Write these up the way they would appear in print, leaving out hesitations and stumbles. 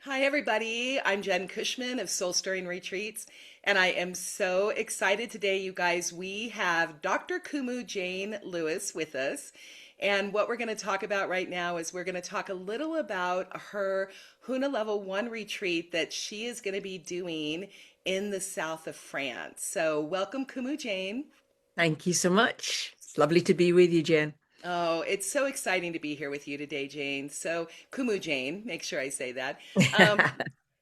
Hi, everybody. I'm Jen Cushman of Soul Stirring Retreats, and I am so excited today, you guys. We have Dr. Kumu Jane Lewis with us. And what we're going to talk about right now is we're going to talk a little about her Huna Level 1 retreat that she is going to be doing in the south of France. So, welcome, Kumu Jane. Thank you so much. It's lovely to be with you, Jen. Oh, it's so exciting to be here with you today, Jane. So, Kumu Jane, make sure I say that. Um,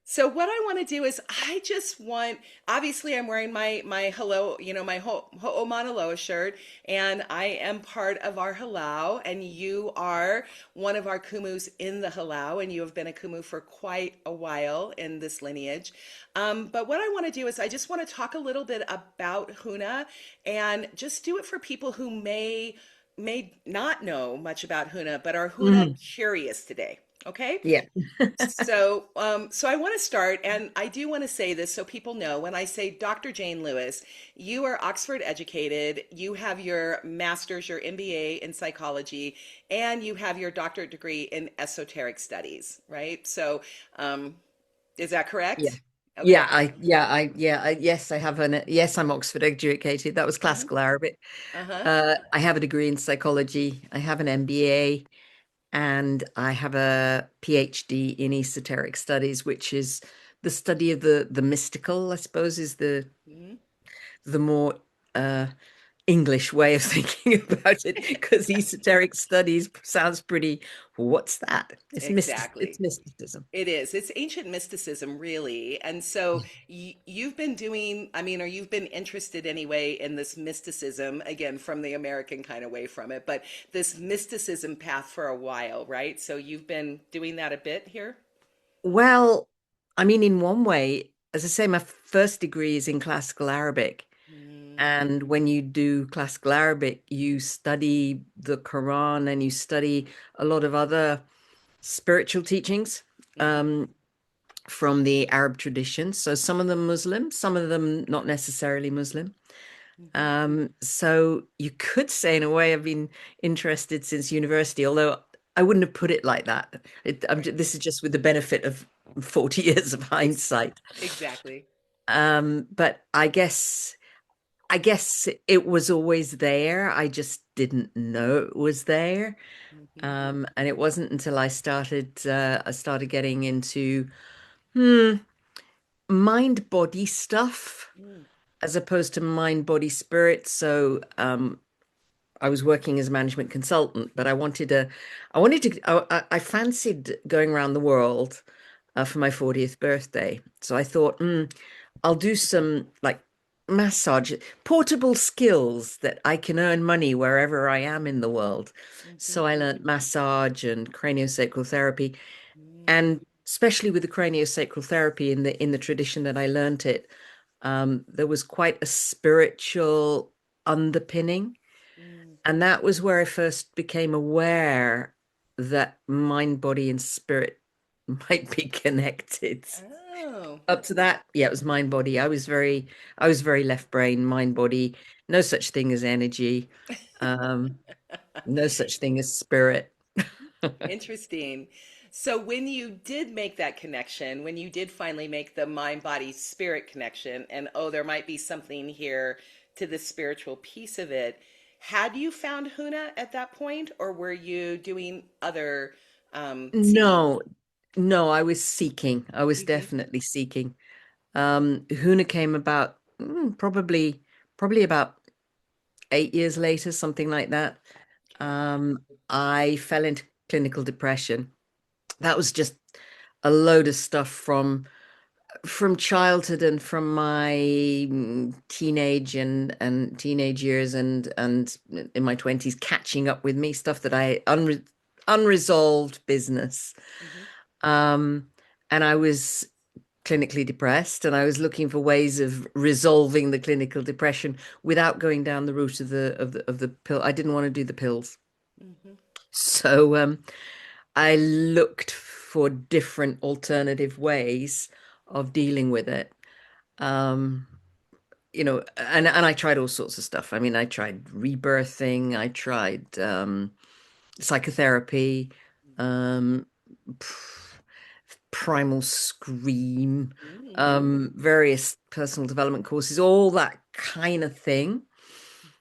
So what I want to do is I just want obviously I'm wearing my hello, my Ho'o Mauna Loa shirt, and I am part of our halau, and you are one of our kumus in the halau, and you have been a kumu for quite a while in this lineage. But what I want to do is I just want to talk a little bit about Huna and just do it for people who may not know much about Huna, but are Huna Mhm. curious today. Okay? Yeah. So I want to start, and I do want to say this so people know when I say Dr. Jane Lewis, you are Oxford educated, you have your master's, your MBA in psychology, and you have your doctorate degree in esoteric studies, right? So, um, is that Yeah. correct? Yeah, Okay. yes, I have yes, I'm Oxford educated. That was Uh-huh. classical Arabic. Uh-huh. I have a degree in psychology. I have an MBA and I have a PhD in esoteric studies, which is the study of the mystical, I suppose, is Mhm. the more uh English way of thinking about it, because esoteric studies sounds pretty, what's that? It's Exactly. mysticism. It is. It's ancient mysticism, really. And so you've been doing, I mean, or you've been interested anyway in this mysticism, again, from the American kind of way from it, but this mysticism path for a while, right? So you've been doing that a bit here? Well, I mean, in one way, as I say, my first degree is in classical Arabic. Mm, And when you do classical Arabic, you study the Quran and you study a lot of other spiritual teachings hmm um, from the Arab tradition. So some of them Muslim, some of them not necessarily Muslim. hmm So you could say, in a way, I've been interested since university, although I wouldn't have put it like that. Right. This is just with the benefit of 40 years of Ex hindsight. exactly. But I guess it was always there. I just didn't know it was there. hmm And it wasn't until I started getting into hmm, mind body stuff mm as opposed to mind body spirit. So I was working as a management consultant, but I fancied going around the world for my 40th birthday. So I thought, I'll do some like massage, portable skills that I can earn money wherever I am in the world. hmm So I learned massage and craniosacral therapy, mm and especially with the craniosacral therapy in the tradition that I learned it, there was quite a spiritual underpinning. mm. And that was where I first became aware that mind, body, and spirit might be connected. Oh. Up to that, yeah, it was mind, body. I was very left brain, mind, body. No such thing as energy. Um, no such thing as spirit. Interesting. So when you did make that connection, when you did finally make the mind body spirit connection, and oh, there might be something here to the spiritual piece of it, had you found Huna at that point, or were you doing other seeking? No, no, I was seeking. I was Hmm definitely seeking. Huna came about probably about 8 years later, something like that. Okay. I fell into clinical depression. That was just a load of stuff from childhood and from my teenage years and in my 20s, catching up with me, stuff that unresolved business. hmm Um, and I was clinically depressed, and I was looking for ways of resolving the clinical depression without going down the route of the pill. I didn't want to do the pills. hmm So I looked for different alternative ways of dealing with it. Um, and I tried all sorts of stuff. I mean, I tried rebirthing, I tried psychotherapy, um, Primal Scream, Mm-hmm. various personal development courses, all that kind of thing.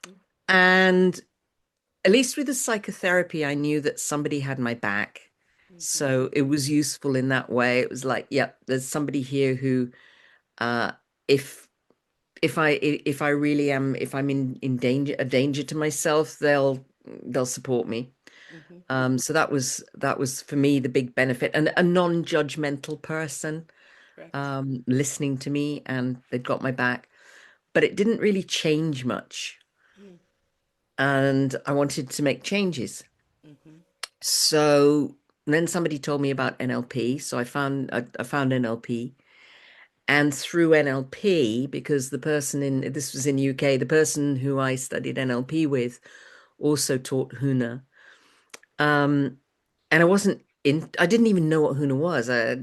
Mm-hmm. And at least with the psychotherapy, I knew that somebody had my back. Mm-hmm. So it was useful in that way. It was like, yep, there's somebody here who, uh, if if I really am, if I'm in danger, a danger to myself, they'll support me. Mm-hmm. So that was for me the big benefit, and a non-judgmental person, Correct. listening to me, and they'd got my back. But it didn't really change much, Mm-hmm. and I wanted to make changes. Mm-hmm. So then somebody told me about NLP. So I found NLP, and through NLP, because the person in this was in UK, the person who I studied NLP with also taught Huna. Um, and I didn't even know what Huna was. I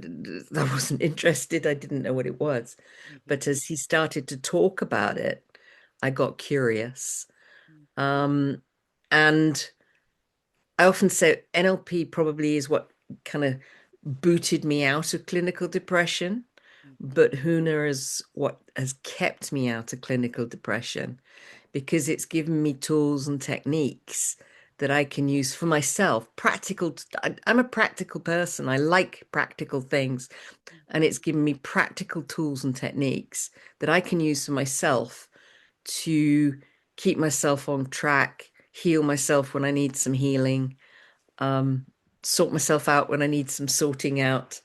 wasn't interested. I didn't know what it was. Mm-hmm. But as he started to talk about it, I got curious. Um, and I often say NLP probably is what kind of booted me out of clinical depression, Mm-hmm. but Huna is what has kept me out of clinical depression because it's given me tools and techniques that I can use for myself. I'm a practical person. I like practical things, and Mm-hmm. it's given me practical tools and techniques that I can use for myself to keep myself on track, heal myself when I need some healing, um, sort myself out when I need some sorting out.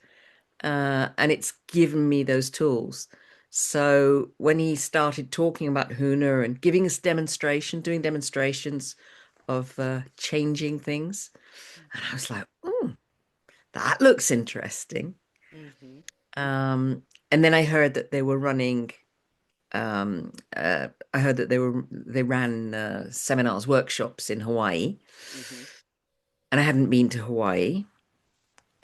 And it's given me those tools. So when he started talking about Huna and giving us doing demonstrations of changing things, and I was like, oh, that looks interesting. Mm-hmm. And then I heard that they were running. I heard that they ran seminars, workshops in Hawaii, Mm-hmm. and I hadn't been to Hawaii.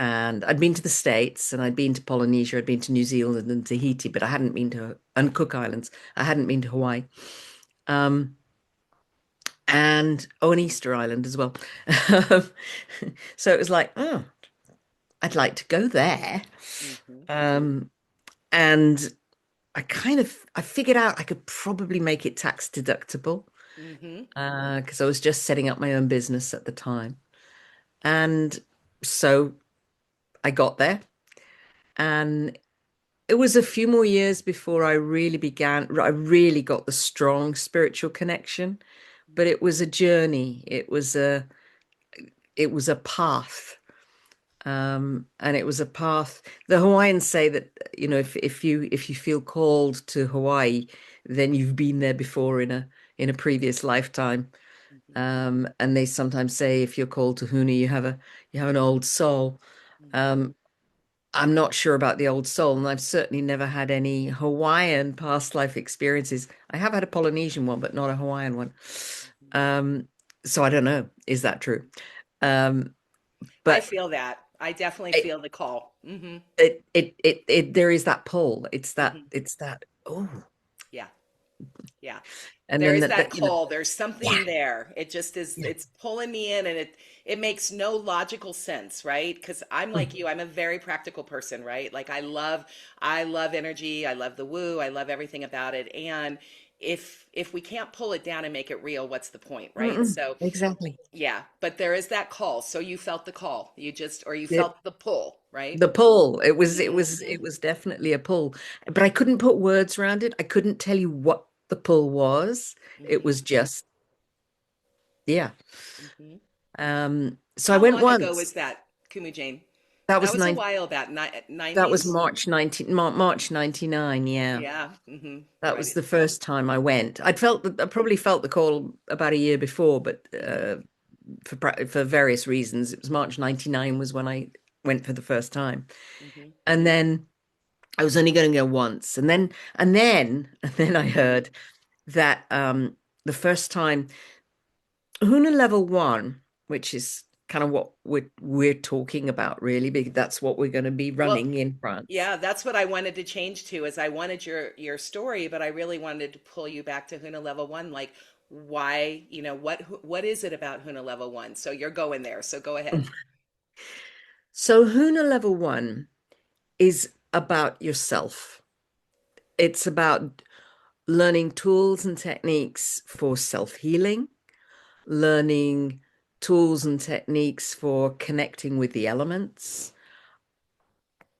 And I'd been to the States and I'd been to Polynesia, I'd been to New Zealand and Tahiti, but I hadn't been to and Cook Islands. I hadn't been to Hawaii. Um, and oh, and Easter Island as well. So it was like, oh, I'd like to go there. Mm-hmm. Um, and I figured out I could probably make it tax deductible Mm-hmm. because I was just setting up my own business at the time. And so I got there, and it was a few more years before I really got the strong spiritual connection, but it was a journey. It was a path. And it was a path. The Hawaiians say that, if you feel called to Hawaii, then you've been there before in a previous lifetime. Mm-hmm. And they sometimes say if you're called to Huna, you have an old soul. Mm-hmm. Um, I'm not sure about the old soul, and I've certainly never had any Hawaiian past life experiences. I have had a Polynesian one, but not a Hawaiian one. Mm-hmm. Um, so I don't know. Is that true? Um, I but feel that. I definitely it, feel the call. Mm-hmm. there is that pull. It's that, Mm-hmm. it's that, oh, Yeah. Yeah. and There then is that, that call. There's yeah, something there. It just is, yeah. it's pulling me in, and it makes no logical sense, right? Because I'm like you, I'm a very practical person, right? Like I love energy, I love the woo, I love everything about it. And if we can't pull it down and make it real, what's the point, right? Mm-mm, So exactly. yeah, but there is that call. So you felt the call. Or you It, felt the pull, right? the pull. Hmm. It was definitely a pull, but I couldn't put words around it. I couldn't tell you what the pull was. It Hmm. was just, yeah. Hmm. So I How went long ago once. was that, Kumu Jane? That That was was a nine. while back, That was 90s? March 99. Yeah, Yeah. Hmm. that Right. was the first time I went. I probably felt the call about a year before, but Hmm. for various reasons, it was March 99 was when I went for the first time, Hmm. and then I was only going to go once, and then I heard that the first time Huna Level 1, which is kind of what we're talking about, really, because that's what we're going to be Well, running in France. yeah, that's what I wanted to change to is I wanted your story, but I really wanted to pull you back to Huna Level 1. Like, why, what is it about Huna Level 1? So you're going there. So go ahead. So Huna Level 1 is about yourself. It's about learning tools and techniques for self-healing, learning tools and techniques for connecting with the elements,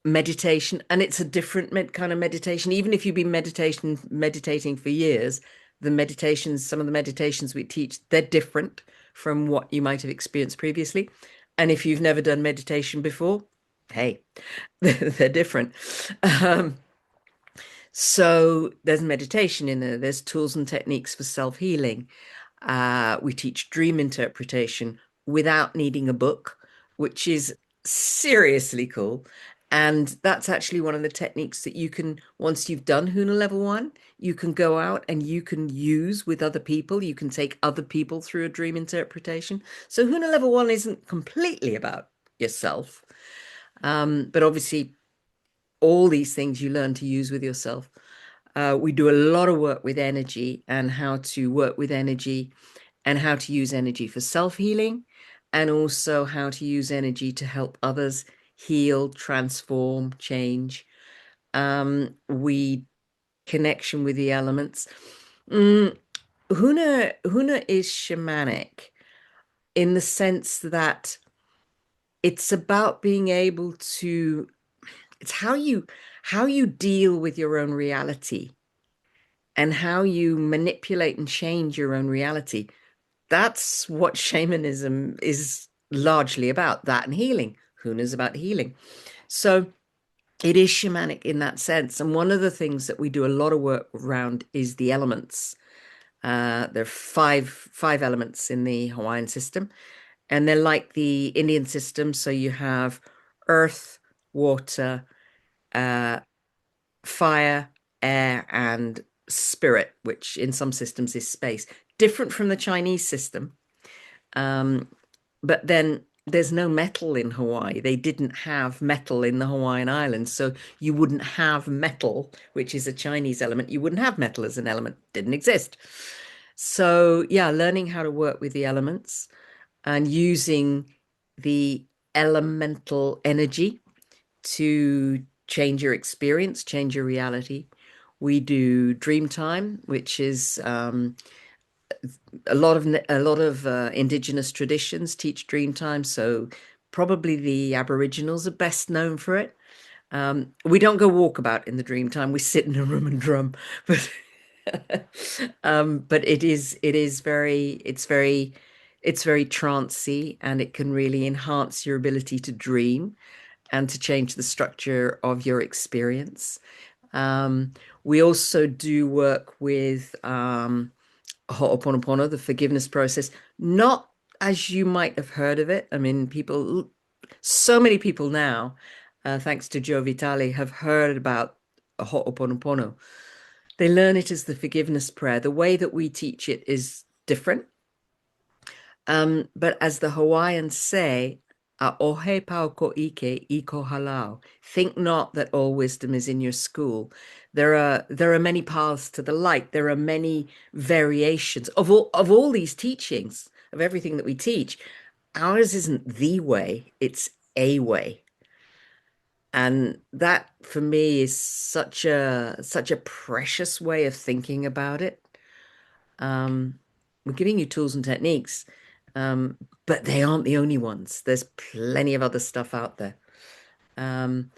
meditation, and it's a different kind of meditation. Even if you've been meditating for years, the meditations, some of the meditations we teach, they're different from what you might have experienced previously. And if you've never done meditation before, hey, they're different. Um, so there's meditation in there. There's tools and techniques for self-healing. We teach dream interpretation without needing a book, which is seriously cool. And that's actually one of the techniques that you can, once you've done Huna Level 1, you can go out and you can use with other people. You can take other people through a dream interpretation. So Huna Level 1 isn't completely about yourself. But obviously, all these things you learn to use with yourself. We do a lot of work with energy and how to work with energy and how to use energy for self-healing and also how to use energy to help others heal, transform, change. We connection with the elements. Mm, Huna is shamanic in the sense that it's about being able to, it's how you deal with your own reality and how you manipulate and change your own reality. That's what shamanism is largely about, that and healing. Huna's about healing. So it is shamanic in that sense. And one of the things that we do a lot of work around is the elements. There are five elements in the Hawaiian system, and they're like the Indian system. So you have earth, water, uh, fire, air, and spirit, which in some systems is space. Different from the Chinese system. Um, but then there's no metal in Hawaii. They didn't have metal in the Hawaiian Islands. So you wouldn't have metal, which is a Chinese element. You wouldn't have metal as an element. Didn't exist. So yeah, learning how to work with the elements and using the elemental energy to change your experience, change your reality. We do dream time, which is a lot of indigenous traditions teach dream time. So probably the Aboriginals are best known for it. We don't go walkabout in the dream time. We sit in a room and drum, but but it's very trancy, and it can really enhance your ability to dream and to change the structure of your experience. Um, we also do work with Ho'oponopono, the forgiveness process, not as you might have heard of it. I mean, so many people now, thanks to Joe Vitale, have heard about Ho'oponopono. They learn it as the forgiveness prayer. The way that we teach it is different. But as the Hawaiians say, a ohe pau ko ike I ko halau. Think not that all wisdom is in your school. There are many paths to the light. There are many variations of all these teachings, of everything that we teach. Ours isn't the way, it's a way. And that for me is such a precious way of thinking about it. Um, we're giving you tools and techniques, um, but they aren't the only ones. There's plenty of other stuff out there. Um,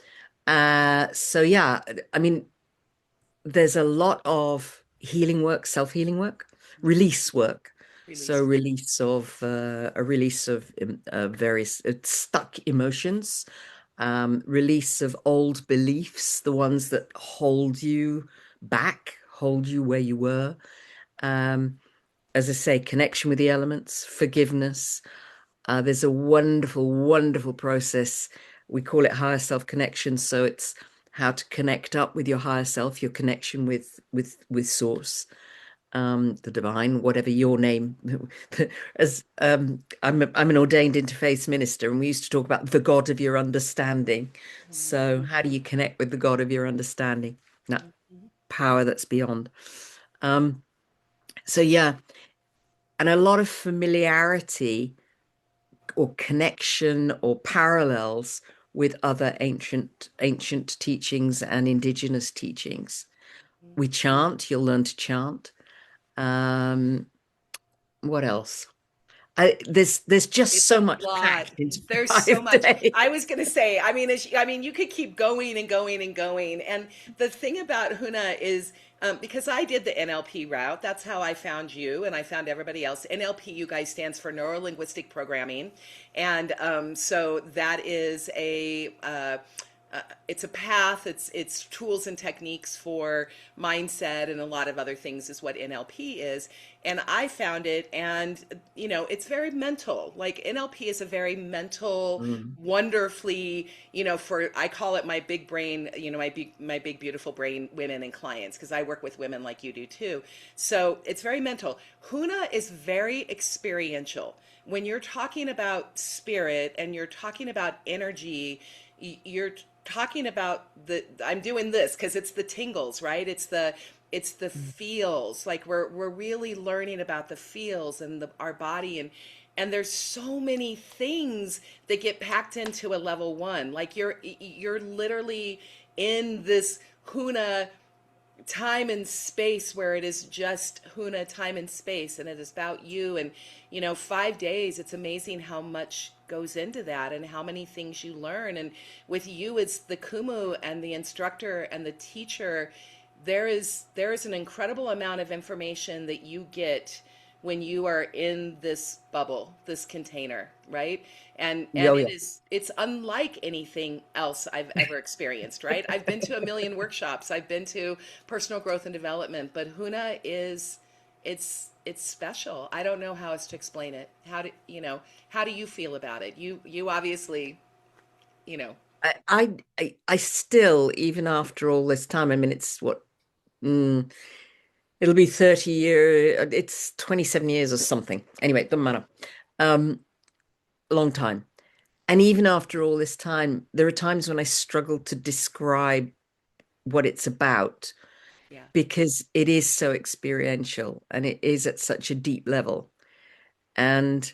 so yeah, I mean, there's a lot of healing work, self-healing work, release work. So Release. a release of various stuck emotions, release of old beliefs, the ones that hold you back, hold you where you were. Um, as I say, connection with the elements, forgiveness. There's a wonderful, wonderful process. We call it higher self connection. So it's how to connect up with your higher self, your connection with source, the divine, whatever your name. As I'm an ordained interfaith minister, and we used to talk about the God of your understanding. So how do you connect with the God of your understanding? That Mhm. power that's beyond. Um, so yeah, and a lot of familiarity or connection or parallels with other ancient teachings and indigenous teachings. Mhm. We chant, you'll learn to chant. Um, what else? There's just It's so a much lot. packed into There's so 5 much. I days. was going to say, I mean, I mean, you could keep going and going and going. And the thing about Huna is, because I did the NLP route, that's how I found you and I found everybody else. NLP, you guys, stands for Neuro Linguistic Programming. And so that is it's a path, it's tools and techniques for mindset and a lot of other things is what NLP is. And I found it, and it's very mental. Like NLP is a very mental, Mm. wonderfully, for I call it my big brain, my big beautiful brain women and clients, because I work with women like you do too. So it's very mental. Huna is very experiential. When you're talking about spirit and you're talking about energy, you're talking about I'm doing this because it's the tingles, right? It's the feels. Like we're really learning about the feels and our body, and there's so many things that get packed into a level one. Like you're literally in this Huna time and space where it is just Huna time and space, and it is about you. And 5 days, it's amazing how much goes into that and how many things you learn. And with you, it's the Kumu and the instructor and the teacher. There is an incredible amount of information that you get when you are in this bubble, this container, right? And Yo, it yo. is it's unlike anything else I've ever experienced, right? I've been to a million workshops, I've been to personal growth and development, but Huna is it's special. I don't know how else to explain it. How do you feel about it? You obviously, you know. I still, even after all this time, I mean, it's what, mm, it'll be 30 years, it's 27 years or something. Anyway, it doesn't matter. Um, a long time. And even after all this time, there are times when I struggle to describe what it's about Yeah. because it is so experiential and it is at such a deep level. And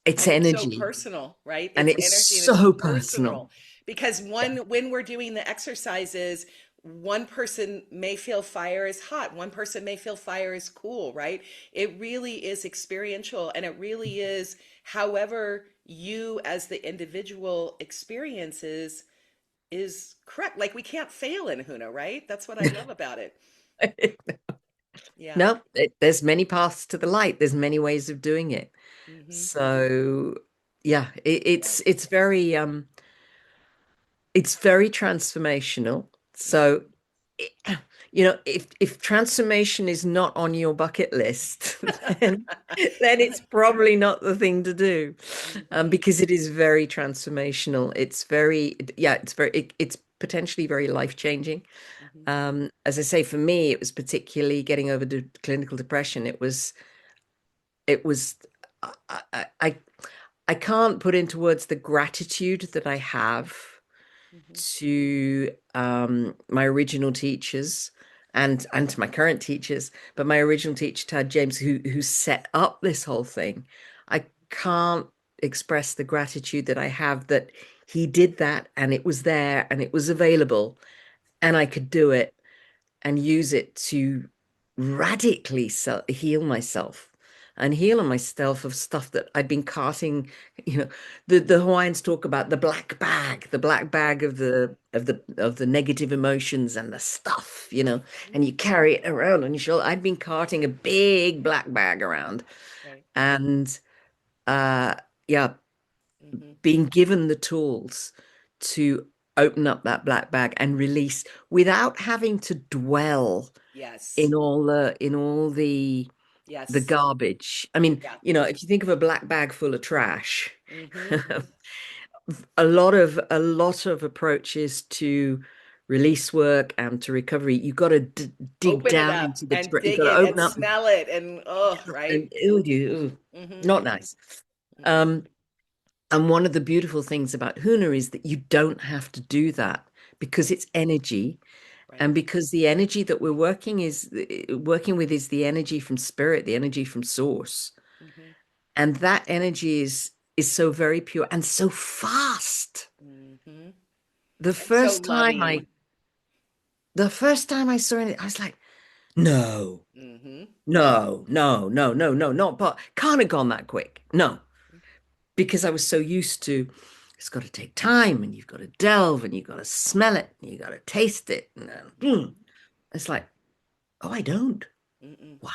it's And it's so energy personal, right? and It's it is energy and it's so personal. personal because when we're doing the exercises, one person may feel fire is hot, one person may feel fire is cool, right? It really is experiential, and it really is however you as the individual experiences is correct. Like we can't fail in Huna, right? That's what I love about it. Yeah. No, there's many paths to the light. There's many ways of doing it. Hmm. So yeah, Yeah. it's very transformational. So Hmm. if transformation is not on your bucket list, then it's probably not the thing to do, Hmm. because it is very transformational. It's very, yeah, it's potentially very life-changing. Hmm. As I say, for me, it was particularly getting over the clinical depression. It was I I can't put into words the gratitude that I have Hmm. to my original teachers and to my current teachers, but my original teacher, Tad James, who set up this whole thing. I can't express the gratitude that I have that he did that and it was there and it was available and I could do it and use it to radically heal myself and heal myself of stuff that I'd been carting. You know, the Hawaiians talk about the black bag Right. of the negative emotions and the stuff, and you carry it around on your shoulder. I'd been carting a big black bag around, Right. and uh, yeah, Hmm. being given the tools to open up that black bag and release without having to dwell Yes. in all the Yes. garbage. I mean, Yeah. if you think of a black bag full of trash, Hmm. a lot of approaches to release work and to recovery, you've got to dig Open it down up into the and you've got dig to it and open up smell it and oh, right. and Hmm. not nice. Hmm. Um, and one of the beautiful things about Huna is that you don't have to do that because Right. it's energy. Right. And because the energy that we're working with is the energy from spirit, the energy from source. Hmm. And that energy is so very pure and so fast. Hmm. The And so first time loving. I, the first time I saw it, I was like, no, Hmm. no, no, no, no, no, not but can't have gone that quick. No, because I was so used to it's got to take time and you've got to delve and you've got to smell it and you've got to taste it. And it's like, oh, I don't. Mm-mm. Wow.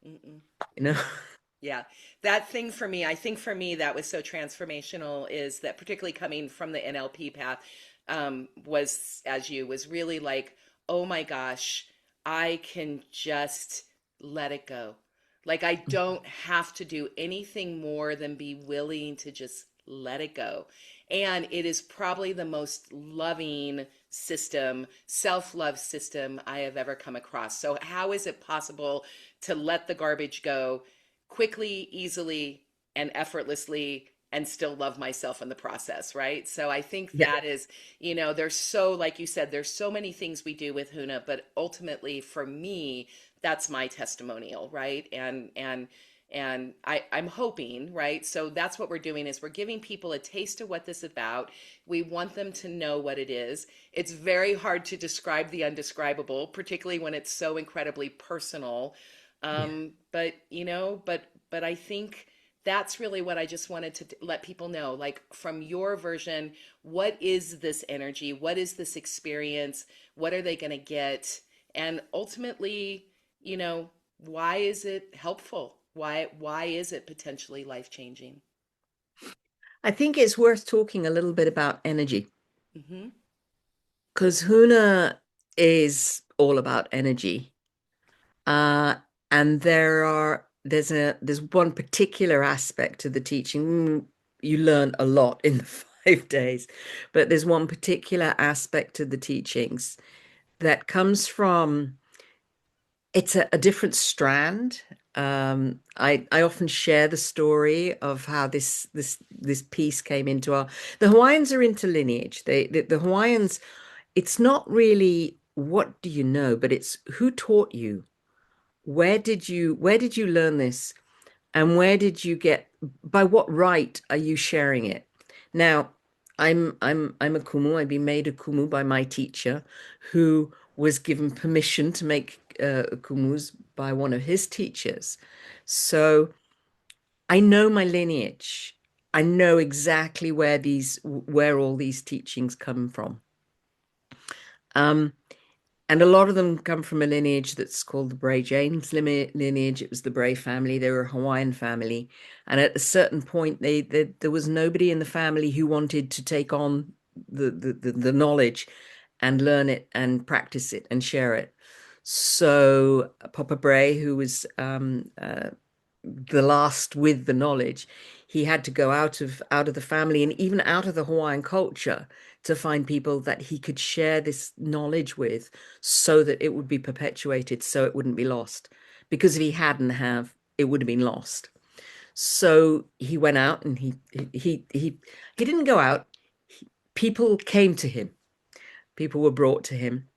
Mm-mm. You know? Yeah, that thing for me, I think for me that was so transformational is that particularly coming from the NLP path, was as you was really like, oh my gosh, I can just let it go. Like I don't have to do anything more than be willing to just let it go. And it is probably the most loving system, self-love system I have ever come across. So how is it possible to let the garbage go quickly, easily, and effortlessly and still love myself in the process, right? So I think Yeah. that is, there's so, like you said, there's so many things we do with Huna, but ultimately for me, that's my testimonial, right? I'm hoping, right? So that's what we're doing is we're giving people a taste of what this is about. We want them to know what it is. It's very hard to describe the undescribable, particularly when it's so incredibly personal. Yeah. But I think that's really what I just wanted to let people know. Like from your version, what is this energy? What is this experience? What are they going to get? And ultimately, why is it helpful? Why is it potentially life-changing? I think it's worth talking a little bit about energy Mm-hmm. because Huna is all about energy. Uh, and there's one particular aspect to the teaching. You learn a lot in the 5 days, but there's one particular aspect to the teachings that comes from it's a different strand. I often share the story of how this piece came into our. The Hawaiians are into lineage. The Hawaiians. It's not really what do you know, but it's who taught you. Where did you learn this? And where did you get, by what right are you sharing it? Now, I'm a Kumu. I've been made a Kumu by my teacher, who was given permission to make Kumus by one of his teachers. So I know my lineage. I know exactly where all these teachings come from. Um, And a lot of them come from a lineage that's called the Bray James lineage. It was the Bray family. They were a Hawaiian family. And at a certain point, there was nobody in the family who wanted to take on the knowledge and learn it and practice it and share it. So Papa Bray, who was the last with the knowledge, he had to go out of the family and even out of the Hawaiian culture to find people that he could share this knowledge with so that it would be perpetuated, so it wouldn't be lost. Because if he hadn't have, it would have been lost. So he went out and he didn't go out. People came to him. People were brought to him.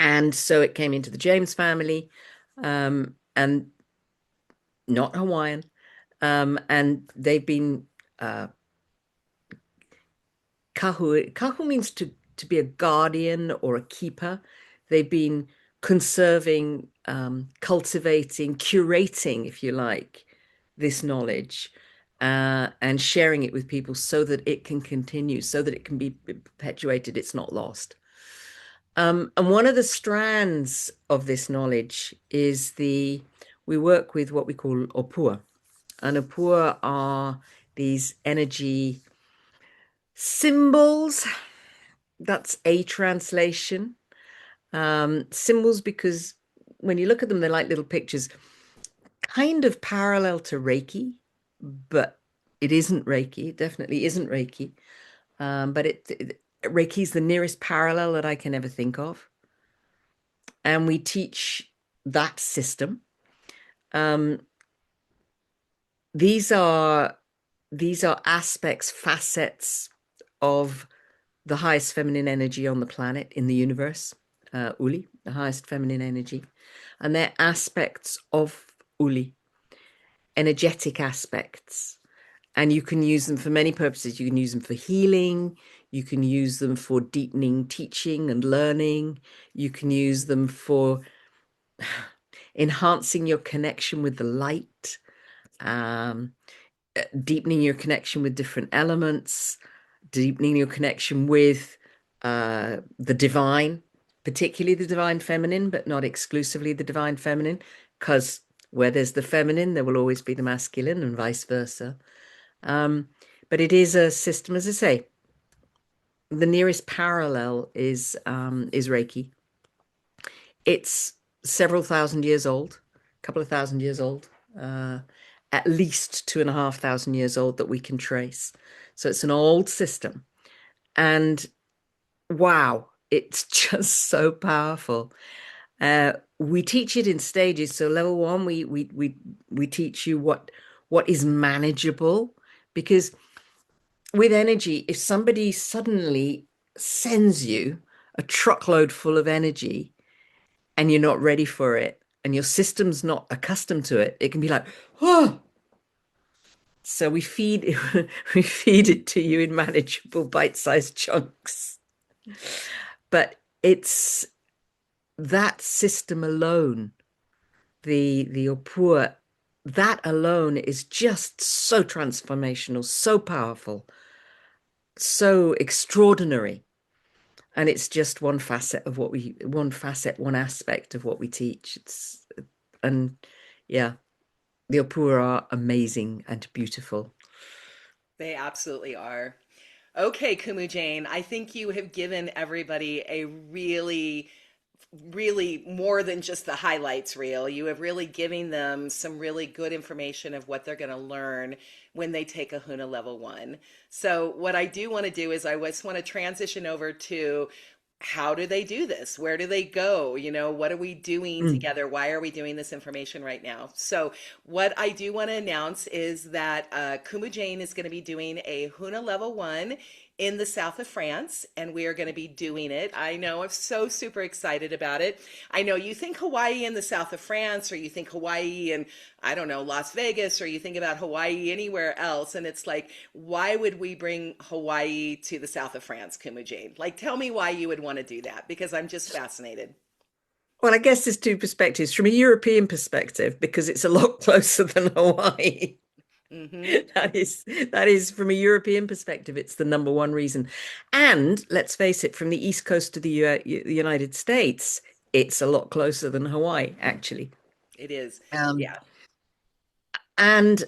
And so it came into the James family, and not Hawaiian. And they've been kahu. Kahu means to be a guardian or a keeper. They've been conserving, cultivating, curating, if you like, this knowledge, and sharing it with people so that it can continue, so that it can be perpetuated, it's not lost. And one of the strands of this knowledge is we work with what we call opua. And opua are these energy symbols. That's a translation. Symbols because when you look at them, they're like little pictures, kind of parallel to Reiki, but it isn't Reiki. It definitely isn't Reiki. But Reiki's the nearest parallel that I can ever think of. And we teach that system. Um, these are these are aspects, facets of the highest feminine energy on the planet, in the universe, Uli, the highest feminine energy. And they're aspects of Uli, energetic aspects. And you can use them for many purposes. You can use them for healing. You can use them for deepening teaching and learning. You can use them for enhancing your connection with the light, um, deepening your connection with different elements, deepening your connection with the divine, particularly the divine feminine, but not exclusively the divine feminine, because where there's the feminine, there will always be the masculine, and vice versa. Um, but it is a system, as I say, the nearest parallel is Reiki. It's several thousand years old, a couple of thousand years old, uh, at least 2,500 years old that we can trace. So it's an old system. And wow, it's just so powerful. We teach it in stages. So level one, we teach you what is manageable, because with energy, if somebody suddenly sends you a truckload full of energy and you're not ready for it and your system's not accustomed to it, it can be like, oh. So we feed it to you in manageable bite-sized chunks. But it's that system alone, the Opua, that alone is just so transformational, so powerful, so extraordinary. And it's just one aspect of what we teach. And yeah, the Opua are amazing and beautiful. They absolutely are. Okay, Kumu Jane, I think you have given everybody a really more than just the highlights reel. You have really given them some really good information of what they're going to learn when they take a Huna level one. So what I do want to do is I just want to transition over to how do they do this? Where do they go? What are we doing Mm. together? Why are we doing this information right now? So, what I do want to announce is that Kumu Jane is going to be doing a Huna Level 1 in the south of France, and we are going to be doing it. I know I'm so super excited about it. I know you think Hawaii in the south of France, or you think Hawaii in, I don't know, Las Vegas, or you think about Hawaii anywhere else. And it's like, why would we bring Hawaii to the south of France, Kumu Jane? Like, tell me why you would want to do that, because I'm just fascinated. Well, I guess there's two perspectives. From a European perspective, because it's a lot closer than Hawaii. Mm-hmm. That is from a European perspective, it's the number one reason. And let's face it, from the East Coast to the United States, it's a lot closer than Hawaii, actually. It is. Um, Yeah, and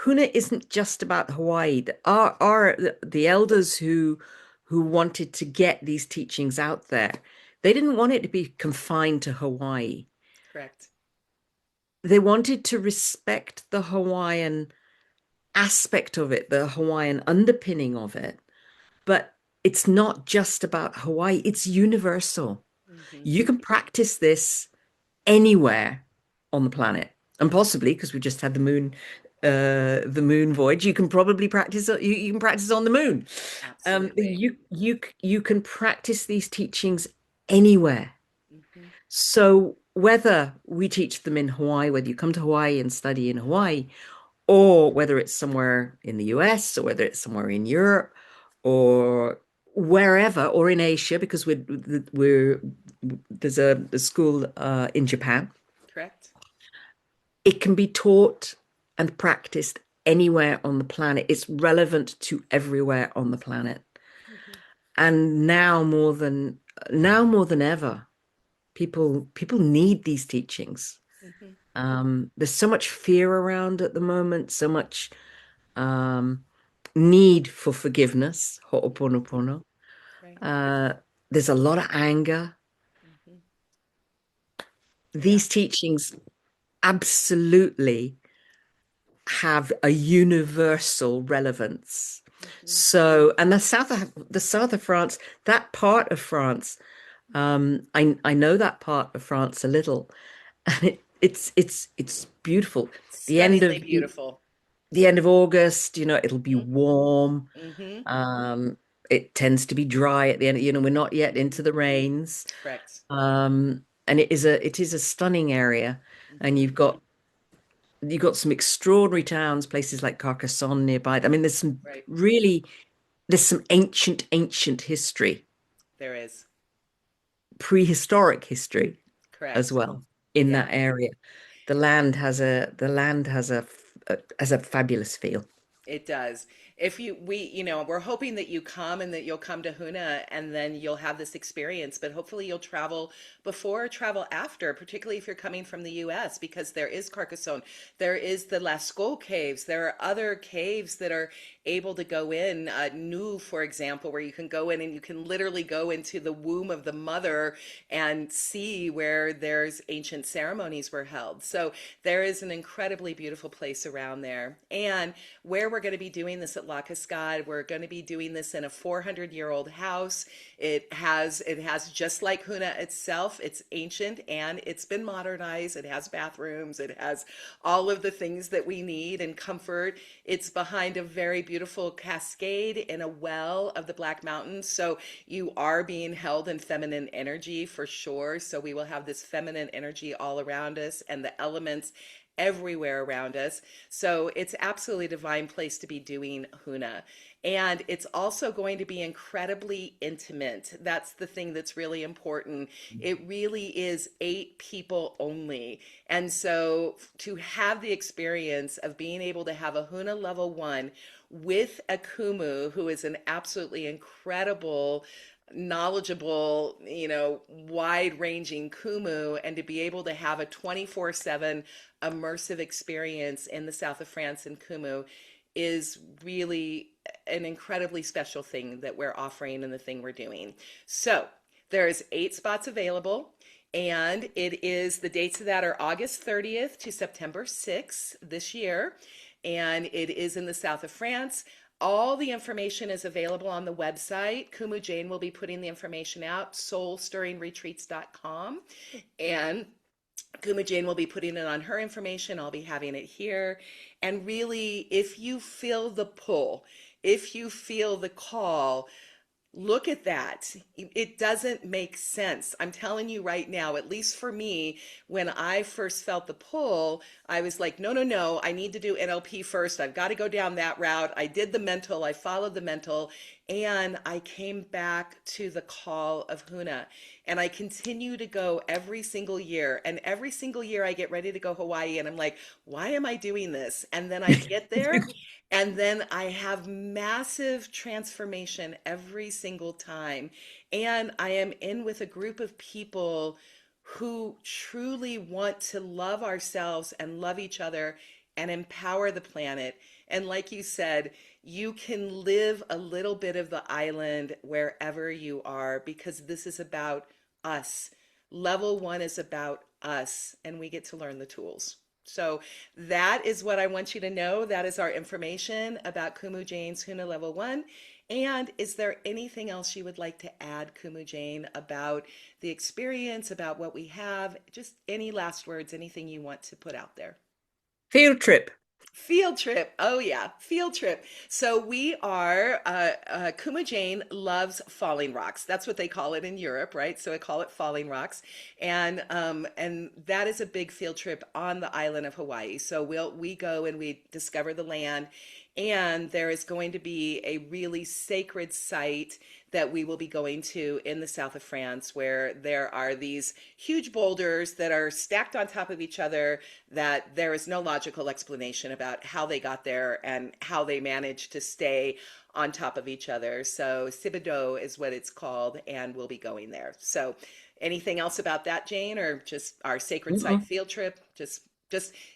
Huna isn't just about Hawaii. The elders who wanted to get these teachings out there, they didn't want it to be confined to Hawaii. correct. They wanted to respect the Hawaiian aspect of it, the Hawaiian underpinning of it. But it's not just about Hawaii, it's universal. Mm-hmm. You can practice this anywhere on the planet. And possibly, because we just had the moon voyage, you can probably practice you can practice on the moon. Absolutely. You can practice these teachings anywhere. Mm-hmm. So whether we teach them in Hawaii, whether you come to Hawaii and study in Hawaii, or whether it's somewhere in the US, or whether it's somewhere in Europe, or wherever, or in Asia, because we're there's a school in Japan. Correct. It can be taught and practiced anywhere on the planet. It's relevant to everywhere on the planet. Mm-hmm. And now more than ever, people need these teachings. Mm-hmm. There's so much fear around at the moment, so much um, need for forgiveness, Mm-hmm. ho'oponopono. Right. Uh, there's a lot of anger. Mm-hmm. Yeah. These teachings absolutely have a universal relevance. Mm-hmm. So, and the south of France, that part of France, I know that part of France a little, and it's beautiful. The end Stunningly of beautiful. the end of August, it'll be Mm-hmm. warm. Mm-hmm. Um, it tends to be dry at the end. We're not yet into the rains. Correct. And it is a stunning area, and Mm-hmm. you've got you got some extraordinary towns, places like Carcassonne nearby. I mean, Right. there's some ancient history, There is. prehistoric history as Correct. well in Yeah. that area. The land has a fabulous feel. It does. If you, we, we're hoping that you come and that you'll come to Huna and then you'll have this experience, but hopefully you'll travel before or travel after, particularly if you're coming from the US, because there is Carcassonne, there is the Lascaux caves, there are other caves that are able to go in, Nu, for example, where you can go in and you can literally go into the womb of the mother and see where there's ancient ceremonies were held. So there is an incredibly beautiful place around there. And where we're going to be doing this at La Cascade, we're going to be doing this in a 400-year-old house. It has just like Huna itself, it's ancient and it's been modernized. It has bathrooms, it has all of the things that we need and comfort. It's behind a very beautiful cascade in a well of the Black Mountains. So you are being held in feminine energy for sure. So we will have this feminine energy all around us and the elements everywhere around us. So it's absolutely a divine place to be doing Huna. And it's also going to be incredibly intimate. That's the thing that's really important. It really is 8 people only. And so to have the experience of being able to have a Huna level 1 with a Kumu, who is an absolutely incredible, knowledgeable, wide ranging Kumu, and to be able to have a 24/7 immersive experience in the south of France in Kumu is really an incredibly special thing that we're offering and the thing we're doing. So there's 8 spots available. And it is the dates of that are August 30th to September 6th this year. And it is in the south of France. All the information is available on the website. Kumu Jane will be putting the information out, soulstirringretreats.com. And Kumu Jane will be putting it on her information. I'll be having it here. And really, if you feel the pull, if you feel the call, look at that. It doesn't make sense. I'm telling you right now, at least for me, when I first felt the pull, I was like, no, no, no, I need to do NLP first. I've got to go down that route. I did the mental, I followed the mental, and I came back to the call of Huna. And I continue to go every single year. And every single year I get ready to go Hawaii, and I'm like, why am I doing this? And then I get there. And then I have massive transformation every single time. And I am in with a group of people who truly want to love ourselves and love each other and empower the planet. And like you said, you can live a little bit of the island wherever you are because this is about us. Level 1 is about us, and we get to learn the tools. So that is what I want you to know. That is our information about Kumu Jane's Huna Level 1. And is there anything else you would like to add, Kumu Jane, about the experience, about what we have? Just any last words, anything you want to put out there? Field trip. Field trip. Oh, yeah, field trip. So we are, Kuma Jane loves falling rocks. That's what they call it in Europe, right? So I call it falling rocks. And that is a big field trip on the island of Hawaii. So we go and we discover the land. And there is going to be a really sacred site that we will be going to in the south of France, where there are these huge boulders that are stacked on top of each other, that there is no logical explanation about how they got there and how they managed to stay on top of each other. So Thibodeau is what it's called, and we'll be going there. So anything else about that, Jane, or just our sacred site Mm-mm. field trip? Just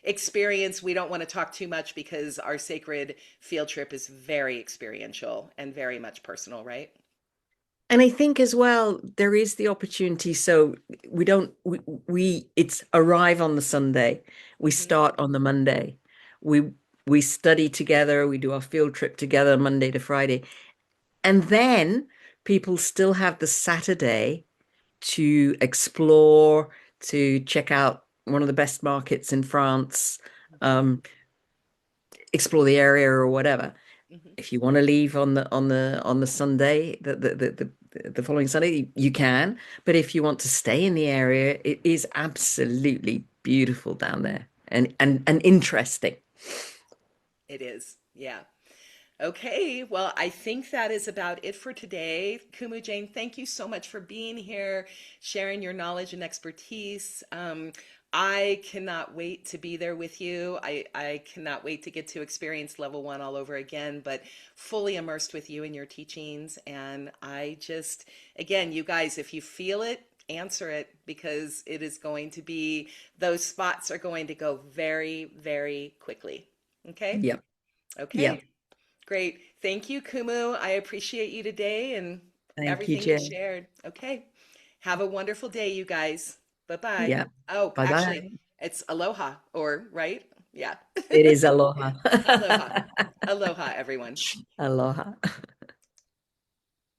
experience. We don't want to talk too much because our sacred field trip is very experiential and very much personal, right? And I think as well, there is the opportunity. So we don't, it's arrive on the Sunday. We Hmm. start on the Monday. We, we study together. We do our field trip together, Monday to Friday. And then people still have the Saturday to explore, to check out one of the best markets in France, Hmm. um, explore the area or whatever. Hmm. If you want to leave on the Sunday, the following Sunday, you can. But if you want to stay in the area, it is absolutely beautiful down there. and interesting. It is. Yeah. Okay, well, I think that is about it for today. Kumu Jane, thank you so much for being here, sharing your knowledge and expertise. I cannot wait to be there with you. I cannot wait to get to experience level one all over again, but fully immersed with you and your teachings. And I just, again, you guys, if you feel it, answer it because it is going to be, those spots are going to go very, very quickly. Okay? Yep. Okay. Yep. Great. Thank you, Kumu. I appreciate you today and Thank you, everything you Jay. shared. Okay. Have a wonderful day, you guys. Bye-bye. Yep. Oh, Bye actually, bye. it's aloha, or right? Yeah. It is aloha. Aloha. Aloha, everyone. Aloha.